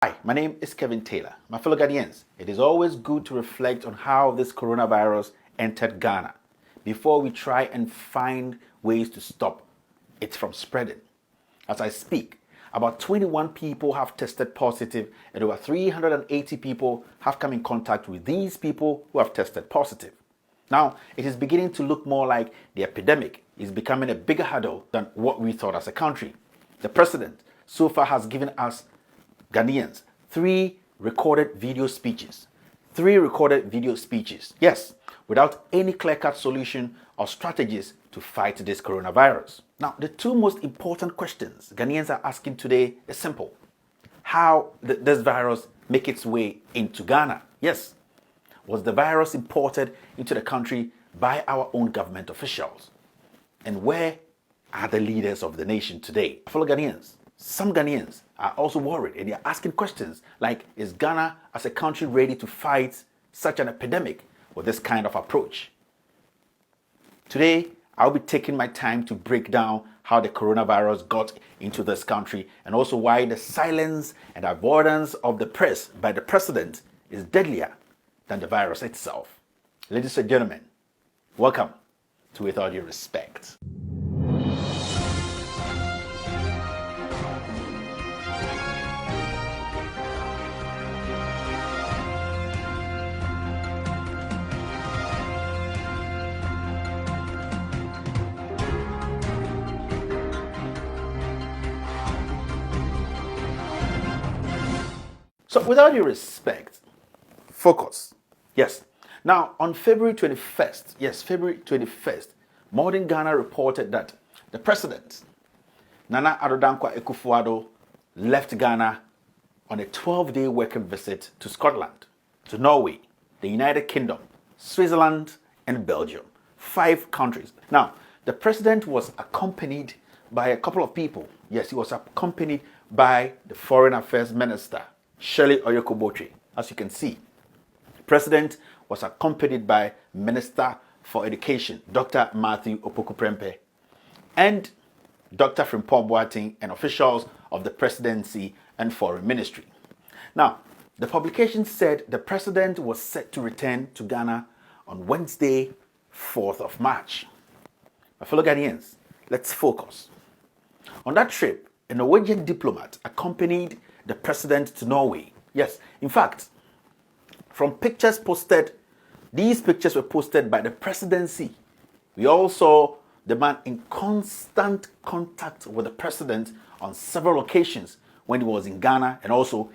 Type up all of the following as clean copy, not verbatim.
Hi, my name is Kevin Taylor. My fellow Ghanaians, it is always good to reflect on how this coronavirus entered Ghana before we try and find ways to stop it from spreading. As I speak, about 21 people have tested positive and over 380 people have come in contact with these people who have tested positive. Now, it is beginning to look more like the epidemic is becoming a bigger hurdle than what we thought as a country. The president so far has given us Ghanaians three recorded video speeches. Yes, without any clear-cut solution or strategies to fight this coronavirus. Now, the two most important questions Ghanaians are asking today is simple. How did this virus make its way into Ghana? Yes. Was the virus imported into the country by our own government officials? And where are the leaders of the nation today? Fellow Ghanaians, some Ghanaians are also worried and they are asking questions like, is Ghana as a country ready to fight such an epidemic with this kind of approach? Today, I'll be taking my time to break down how the coronavirus got into this country and also why the silence and avoidance of the press by the president is deadlier than the virus itself. Ladies and gentlemen, welcome to With All Due Respect. So, with all due respect, focus. Yes. Now, on February 21st, Modern Ghana reported that the president, Nana Addo Dankwa Akufo-Addo, left Ghana on a 12-day working visit to Scotland, to Norway, the United Kingdom, Switzerland, and Belgium. 5 countries. Now, the president was accompanied by a couple of people. Yes, he was accompanied by the Foreign Affairs Minister, Shirley Oyoko-Botwe. As you can see, the president was accompanied by Minister for Education, Dr. Matthew Opoku-Prempeh, and Dr. Frimpong Boateng and officials of the Presidency and Foreign Ministry. Now, the publication said the president was set to return to Ghana on Wednesday, 4th of March. My fellow Ghanaians, let's focus. On that trip, a Norwegian diplomat accompanied the president to Norway. Yes, in fact, from pictures posted, these pictures were posted by the presidency. We all saw the man in constant contact with the president on several occasions when he was in Ghana and also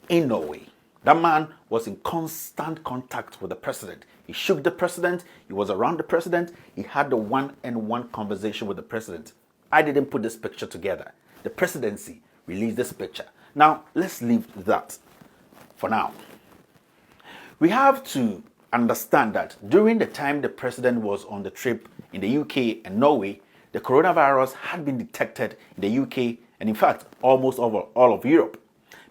in Norway. That man was in constant contact with the president. He shook the president, he was around the president, he had the one-on-one conversation with the president. I didn't put this picture together. The presidency released this picture. Now, let's leave that for now. We have to understand that during the time the president was on the trip in the UK and Norway, the coronavirus had been detected in the UK and in fact almost over all of Europe,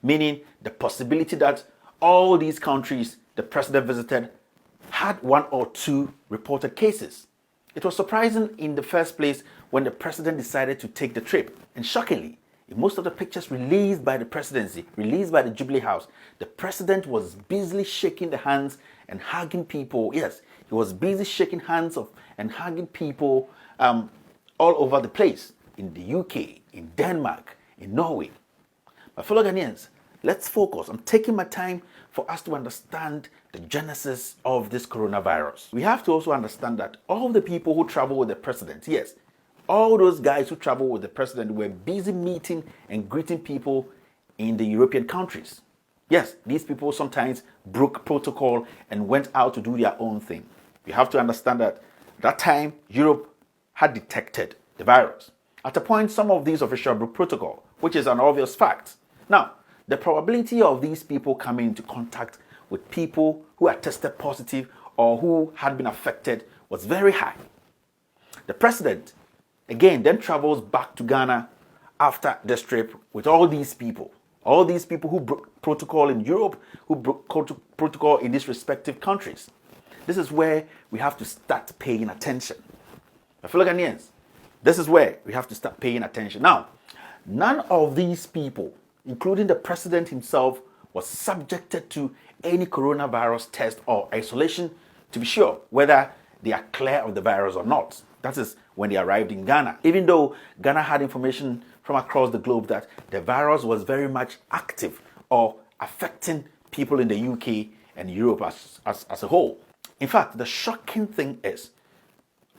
meaning the possibility that all these countries the president visited had 1 or 2 reported cases. It was surprising in the first place when the president decided to take the trip, and shockingly, in most of the pictures released by the presidency, released by the Jubilee House, the president was busily shaking the hands and hugging people. Yes, he was busy shaking hands and hugging people all over the place, in the UK, in Denmark, in Norway. My fellow Ghanaians, let's focus. I'm taking my time for us to understand the genesis of this coronavirus. We have to also understand that all the people who travel with the president, yes, all those guys who travel with the president were busy meeting and greeting people in the European countries. Yes, these people sometimes broke protocol and went out to do their own thing. You have to understand that at that time, Europe had detected the virus. At a point, some of these officials broke protocol, which is an obvious fact. Now, the probability of these people coming into contact with people who had tested positive or who had been affected was very high. The president again then travels back to Ghana after this trip with all these people who broke protocol in Europe, who broke protocol in these respective countries. This is where we have to start paying attention. My fellow Ghanaians, this is where we have to start paying attention. Now, none of these people, including the president himself, was subjected to any coronavirus test or isolation to be sure whether they are clear of the virus or not. That is when they arrived in Ghana. Even though Ghana had information from across the globe that the virus was very much active or affecting people in the UK and Europe as a whole. In fact, the shocking thing is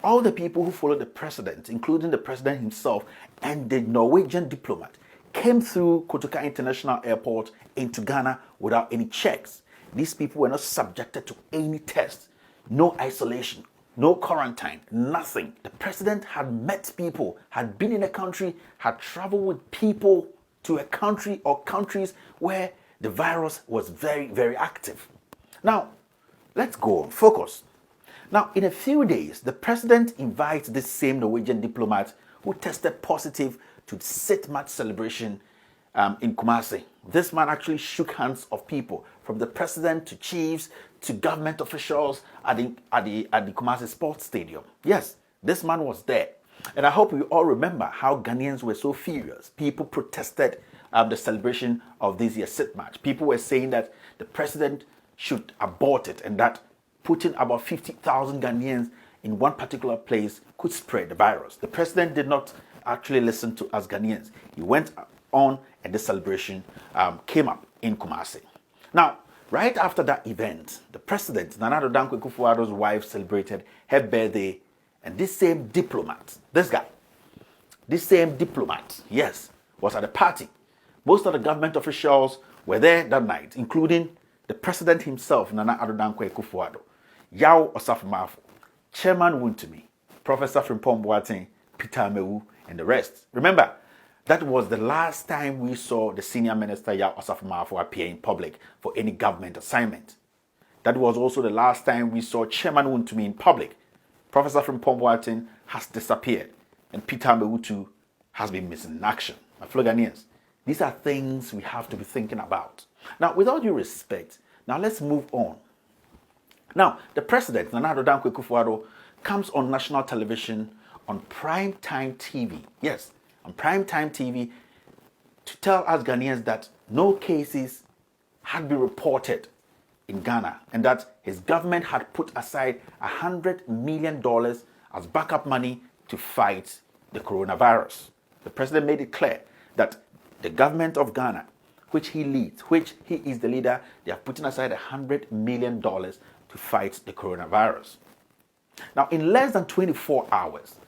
all the people who followed the president, including the president himself and the Norwegian diplomat, came through Kotoka International Airport into Ghana without any checks. These people were not subjected to any test, no isolation, no quarantine, nothing. The president had met people, had been in a country, had traveled with people to a country or countries where the virus was very, very active. Now, let's go on, focus. Now, in a few days, the president invites this same Norwegian diplomat who tested positive to the Sit-Match celebration in Kumasi. This man actually shook hands of people, from the president to chiefs to government officials at the Kumasi Sports Stadium. Yes, this man was there. And I hope you all remember how Ghanaians were so furious. People protested the celebration of this year's Sit-Match. People were saying that the president should abort it and that putting about 50,000 Ghanaians in one particular place could spread the virus. The president did not actually listen to us Ghanaians. He went on and the celebration came up in Kumasi. Now, right after that event, the president, Nana Addo Dankwa Akufo-Addo's wife, celebrated her birthday, and this same diplomat, yes, was at the party. Most of the government officials were there that night, including the president himself, Nana Addo Dankwa Akufo-Addo, Yaw Osafo-Maafo, Chairman Wontumi, Professor Frimpong Boateng, Peter Amewu, and the rest. Remember, that was the last time we saw the senior minister Yaw Osafo-Maafo appear in public for any government assignment. That was also the last time we saw Chairman Wontumi in public. Professor Frimpong Boateng has disappeared, and Peter Amewu too has been missing in action. My fellow Ghanaians, these are things we have to be thinking about. Now, with all due respect, now let's move on. Now, the president, Nana Addo Dankwa Akufo-Addo, comes on national television on primetime TV. Yes, on primetime TV to tell us Ghanaians that no cases had been reported in Ghana and that his government had put aside $100 million as backup money to fight the coronavirus. The president made it clear that the government of Ghana, which he leads, which he is the leader, they are putting aside $100 million to fight the coronavirus. Now, in less than 24 hours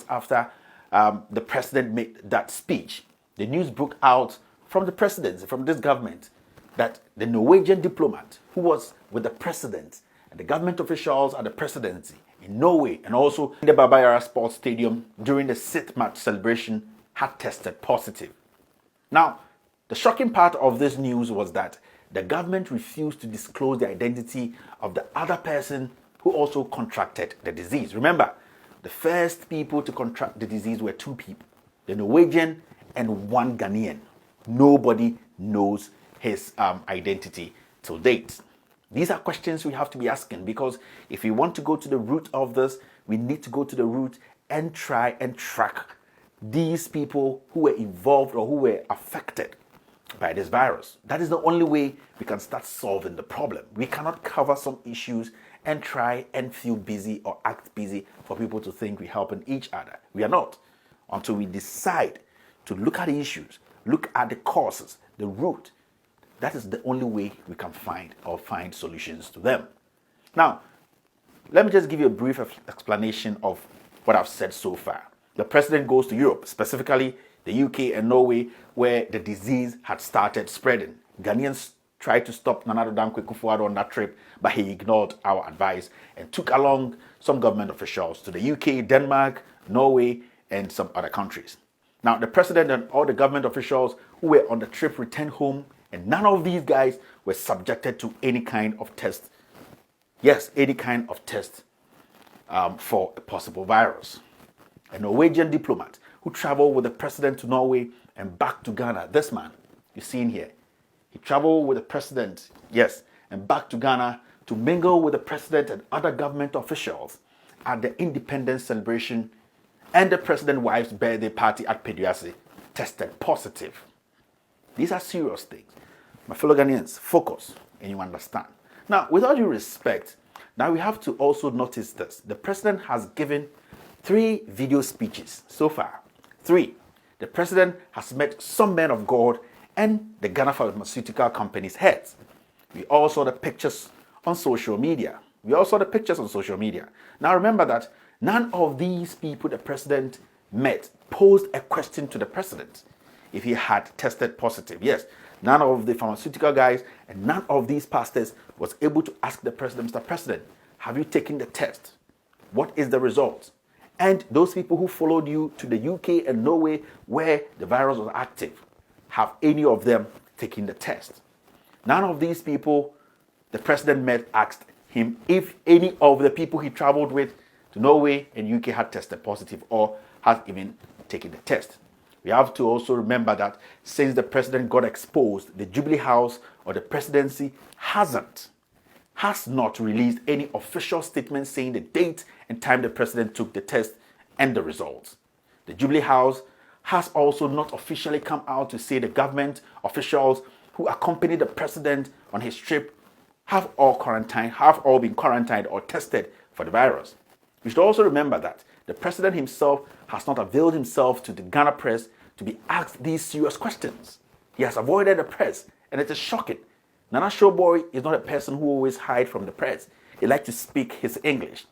after the president made that speech, the news broke out from the presidency, from this government, that the Norwegian diplomat who was with the president and the government officials at the presidency in Norway and also in the Baba Yara Sports Stadium during the Sit-Match celebration had tested positive. Now, the shocking part of this news was that the government refused to disclose the identity of the other person who also contracted the disease. Remember, the first people to contract the disease were two people, the Norwegian and one Ghanaian. Nobody knows his identity till date. These are questions we have to be asking, because if we want to go to the root of this, we need to go to the root and try and track these people who were involved or who were affected by this virus. That is the only way we can start solving the problem. We cannot cover some issues and try and feel busy or act busy for people to think we're helping each other. We are not, until we decide to look at the issues, look at the causes, the root. That is the only way we can find solutions to them. Now, let me just give you a brief explanation of what I've said so far. The president goes to Europe, specifically the UK and Norway, where the disease had started spreading. Ghanaians tried to stop Nana Addo Dankwa Akufo-Addo on that trip, but he ignored our advice and took along some government officials to the UK, Denmark, Norway, and some other countries. Now, the president and all the government officials who were on the trip returned home, and none of these guys were subjected to any kind of test. Yes, any kind of test for a possible virus. A Norwegian diplomat who traveled with the president to Norway and back to Ghana. This man, you see in here, he traveled with the president, yes, and back to Ghana to mingle with the president and other government officials at the independence celebration and the president's wife's birthday party at Peduase, tested positive. These are serious things. My fellow Ghanaians, focus and you understand. Now, with all due respect, now we have to also notice this. The president has given 3 video speeches so far. 3. The president has met some men of God and the Ghana pharmaceutical companies' heads. We all saw the pictures on social media. Now remember that none of these people the president met posed a question to the president if he had tested positive. Yes, none of the pharmaceutical guys and none of these pastors was able to ask the president, Mr. President, have you taken the test? What is the result? And those people who followed you to the UK and Norway where the virus was active, have any of them taken the test? None of these people the president met asked him if any of the people he traveled with to Norway and UK had tested positive or has even taken the test. We have to also remember that since the president got exposed, the Jubilee House or the presidency has not released any official statement saying the date and time the president took the test and the results. The Jubilee House has also not officially come out to say the government officials who accompanied the president on his trip have all been quarantined or tested for the virus. We should also remember that the president himself has not availed himself to the Ghana press to be asked these serious questions. He has avoided the press, and it is shocking. Nana Showboy is not a person who always hides from the press. He likes to speak his English,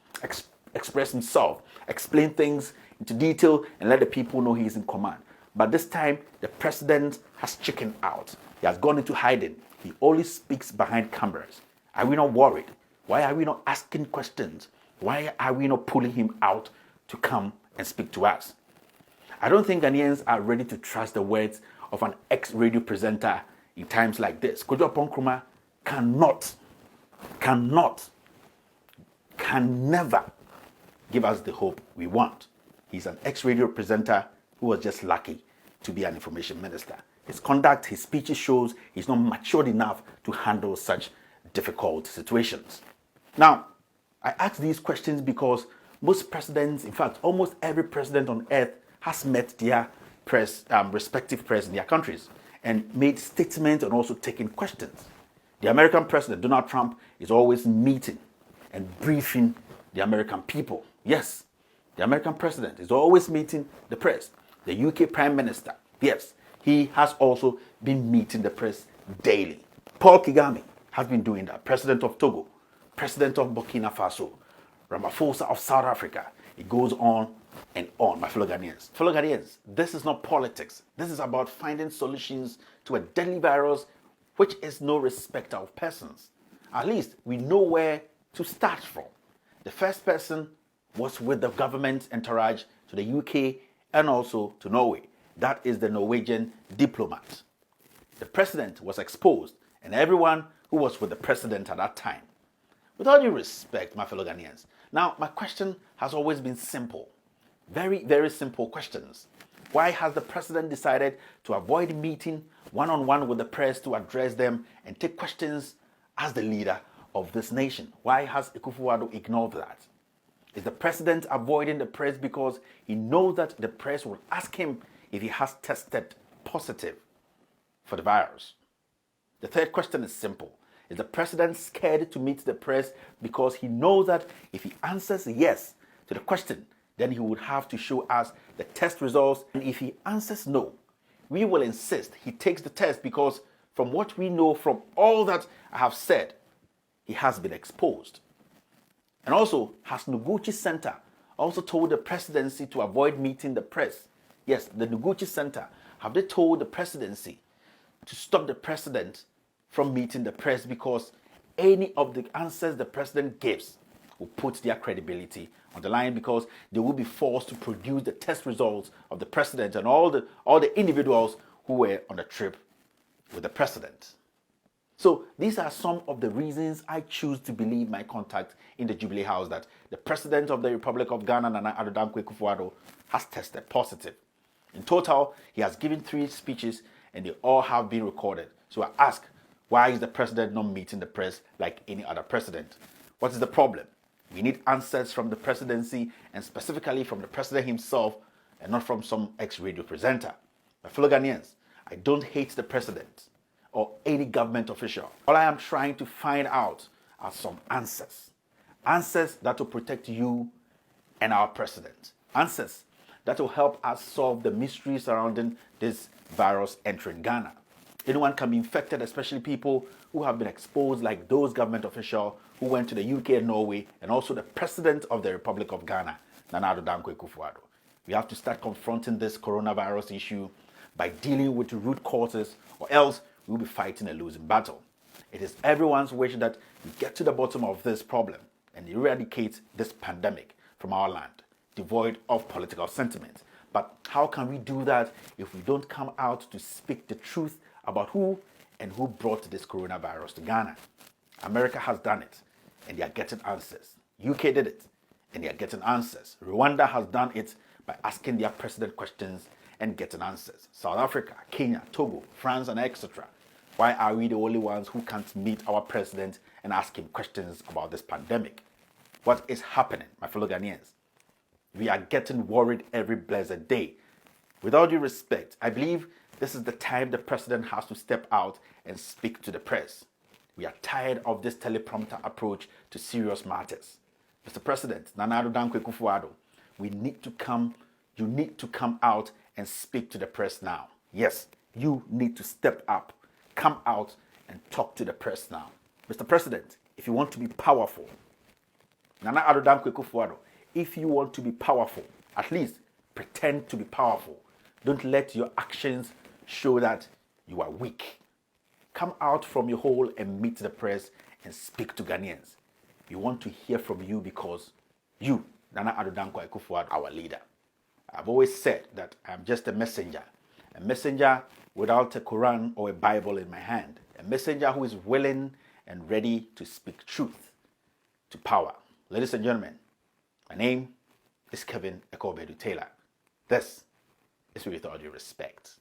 express himself, explain things into detail, and let the people know he is in command. But this time, the president has chickened out. He has gone into hiding. He only speaks behind cameras. Are we not worried? Why are we not asking questions? Why are we not pulling him out to come and speak to us? I don't think Ghanaians are ready to trust the words of an ex-radio presenter in times like this. Kojo Ponkrumah can never give us the hope we want. He's an ex-radio presenter who was just lucky to be an information minister. His conduct, his speeches shows he's not matured enough to handle such difficult situations. Now, I ask these questions because most presidents, in fact, almost every president on earth has met their respective press in their countries and made statements and also taken questions. The American president, Donald Trump, is always meeting and briefing the American people. Yes, the American president is always meeting the press. The UK Prime Minister, yes, he has also been meeting the press daily. Paul Kagame has been doing that. President of Togo, President of Burkina Faso, Ramaphosa of South Africa. It goes on and on, my fellow Ghanaians. Fellow Ghanaians, this is not politics. This is about finding solutions to a deadly virus which is no respecter of persons. At least we know where to start from. The first person was with the government entourage to the UK and also to Norway. That is the Norwegian diplomat. The president was exposed and everyone who was with the president at that time. With all due respect, my fellow Ghanaians, now my question has always been simple. Very, very simple questions. Why has the president decided to avoid meeting one-on-one with the press to address them and take questions as the leader of this nation? Why has Akufo-Addo ignored that? Is the president avoiding the press because he knows that the press will ask him if he has tested positive for the virus? The third question is simple. Is the president scared to meet the press because he knows that if he answers yes to the question, then he would have to show us the test results? And if he answers no, we will insist he takes the test because from what we know from all that I have said, he has been exposed. And also, has Noguchi Center also told the presidency to avoid meeting the press? Yes, the Noguchi Center, have they told the presidency to stop the president from meeting the press because any of the answers the president gives will put their credibility on the line because they will be forced to produce the test results of the president and all the individuals who were on the trip with the president. So these are some of the reasons I choose to believe my contact in the Jubilee House that the President of the Republic of Ghana, Nana Akufo-Addo, has tested positive. In total, he has given 3 speeches and they all have been recorded. So I ask, why is the President not meeting the press like any other president? What is the problem? We need answers from the presidency and specifically from the President himself and not from some ex-radio presenter. My fellow Ghanaians, I don't hate the president or any government official. All I am trying to find out are some answers. Answers that will protect you and our president. Answers that will help us solve the mystery surrounding this virus entering Ghana. Anyone can be infected, especially people who have been exposed, like those government officials who went to the UK and Norway, and also the president of the Republic of Ghana, Nana Addo Akufo-Addo. We have to start confronting this coronavirus issue by dealing with the root causes, or else we'll be fighting a losing battle. It is everyone's wish that we get to the bottom of this problem and eradicate this pandemic from our land, devoid of political sentiment. But how can we do that if we don't come out to speak the truth about who brought this coronavirus to Ghana? America has done it, and they are getting answers. UK did it, and they are getting answers. Rwanda has done it by asking their president questions and getting answers. South Africa, Kenya, Togo, France, and etc. Why are we the only ones who can't meet our president and ask him questions about this pandemic? What is happening, my fellow Ghanaians? We are getting worried every blessed day. With all due respect, I believe this is the time the president has to step out and speak to the press. We are tired of this teleprompter approach to serious matters. Mr. President, Nana Addo Akufo-Addo, you need to come out and speak to the press now. Yes, you need to step up, come out and talk to the press now. Mr. President, if you want to be powerful, Nana Addo Akufo-Addo, if you want to be powerful, at least pretend to be powerful. Don't let your actions show that you are weak. Come out from your hole and meet the press and speak to Ghanaians. We want to hear from you because you, Nana Addo Akufo-Addo, our leader. I've always said that I'm just a messenger without a Quran or a Bible in my hand, a messenger who is willing and ready to speak truth to power. Ladies and gentlemen, my name is Kelvin Ekow. This is With All Due Respect.